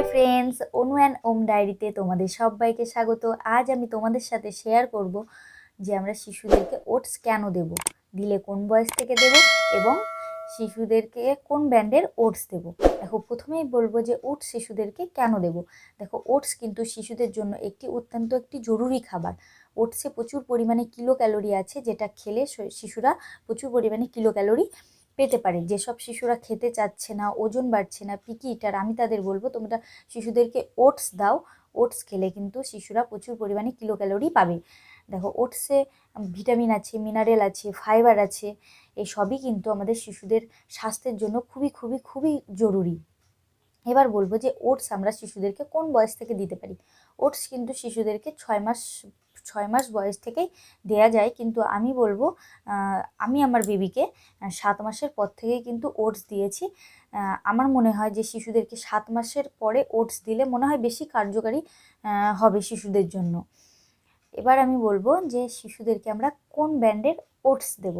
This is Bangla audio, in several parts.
হাই ফ্রেন্ডস, অনু অ্যান্ড ওম ডায়েরিতে তোমাদের সবাইকে স্বাগত। আজ আমি তোমাদের সাথে শেয়ার করব যে আমরা শিশুদেরকে ওটস কেন দেব, দিলে কোন বয়স থেকে দেব এবং শিশুদেরকে কোন ব্র্যান্ডের ওটস দেব। দেখো, প্রথমেই বলবো যে ওটস শিশুদেরকে কেন দেব। দেখো, ওটস কিন্তু শিশুদের জন্য একটি জরুরি খাবার। ওটসে প্রচুর পরিমাণে কিলো ক্যালোরি আছে, যেটা খেলে শিশুরা প্রচুর পরিমাণে কিলো ক্যালোরি পেতে পারে। যেসব শিশুরা খেতে চাচ্ছে না, ওজন বাড়ছে না, পিকি ইটার, আমি তাদের বলবো তোমরা শিশুদেরকে ওটস দাও। ওটস খেলে কিন্তু শিশুরা প্রচুর পরিমাণে কিলো ক্যালোরি পাবে। দেখো, ওটসে ভিটামিন আছে, মিনারেল আছে, ফাইবার আছে, এই সবই কিন্তু আমাদের শিশুদের স্বাস্থ্যের জন্য খুবই খুবই খুবই জরুরি। এবার বলবো যে ওটস আমরা শিশুদেরকে কোন বয়স থেকে দিতে পারি। ওটস কিন্তু শিশুদেরকে 6 মাস বয়স থেকেই দেয়া যায়, কিন্তু আমি বলবো আমি আমার বেবিকে 7 মাসের পর থেকেই কিন্তু ওটস দিয়েছি। আমার মনে হয় যে শিশুদেরকে 7 মাসের পরে ওটস দিলে মনে হয় বেশি কার্যকারী হবে শিশুদের জন্য। এবার আমি বলবো যে শিশুদেরকে আমরা কোন ব্র্যান্ডের ওটস দেব।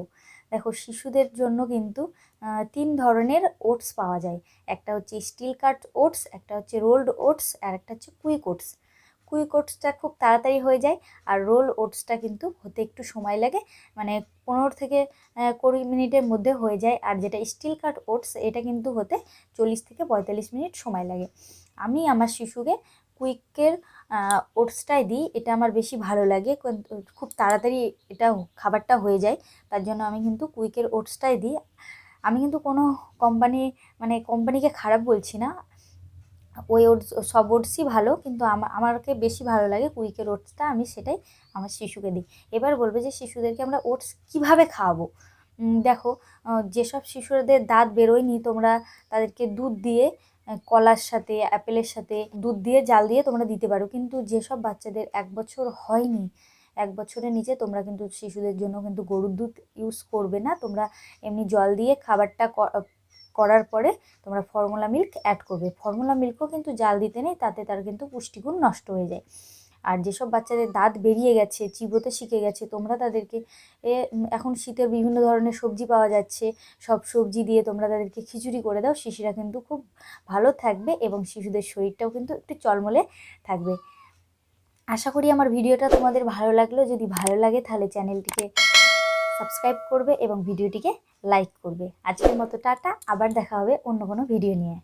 দেখো, শিশুদের জন্য কিন্তু 3 ধরনের ওটস পাওয়া যায়। একটা হচ্ছে স্টিল কাট ওটস, একটা হচ্ছে রোলড ওটস, আর একটা হচ্ছে কুইক ওটস। কুইক ওটসটা খুব তাড়াতাড়ি হয়ে যায়, আর রোল ওটসটা কিন্তু হতে একটু সময় লাগে, মানে 15 থেকে 20 মিনিটের মধ্যে হয়ে যায়। আর যেটা স্টিল কাট ওটস, এটা কিন্তু হতে 40 থেকে 45 মিনিট সময় লাগে। আমি আমার শিশুকে কুইকের ওটসটাই দিই, এটা আমার বেশি ভালো লাগে, খুব তাড়াতাড়ি এটা খাবারটা হয়ে যায়, তার জন্য আমি কিন্তু কুইকের ওটসটাই দিই। আমি কিন্তু কোনো কোম্পানিকে খারাপ বলছি না, ওই ওটস সব ওটসই ভালো, কিন্তু আমাকে বেশি ভালো লাগে কুইকের ওটসটা, আমি সেটাই আমার শিশুকে দিই। এবার বলবে যে শিশুদেরকে আমরা ওটস কিভাবে খাওয়াবো। দেখো, যেসব শিশুদের দাঁত বেরোয়নি, তোমরা তাদেরকে দুধ দিয়ে, কলার সাথে, অ্যাপেলের সাথে দুধ দিয়ে জাল দিয়ে তোমরা দিতে পারো। কিন্তু যেসব বাচ্চাদের 1 বছর হয়নি, 1 বছরের নিচে, তোমরা কিন্তু শিশুদের জন্য কিন্তু গরুর দুধ ইউজ করবে না। তোমরা এমনি জল দিয়ে খাবারটা করার পরে তোমরা ফর্মুলা মিল্ক অ্যাড করবে। ফর্মুলা মিল্কও কিন্তু জাল দিতে নেই, তাতে তার কিন্তু পুষ্টিগুণ নষ্ট হয়ে যায়। আর যেসব বাচ্চাদের দাঁত বেরিয়ে গেছে, চিবোতে শিখে গেছে, তোমরা তাদেরকে এখন শীতের বিভিন্ন ধরনের সবজি পাওয়া যাচ্ছে, সব সবজি দিয়ে তোমরা তাদেরকে খিচুড়ি করে দাও, শিশুরা কিন্তু খুব ভালো থাকবে এবং শিশুদের শরীরটাও কিন্তু একটু চলমলে থাকবে। আশা করি আমার ভিডিওটা তোমাদের ভালো লাগলো। যদি ভালো লাগে তাহলে চ্যানেলটিকে সাবস্ক্রাইব করবে এবং ভিডিওটিকে লাইক করবে। আজকের মতো টাটা, আবার দেখা হবে অন্য কোনো ভিডিও নিয়ে।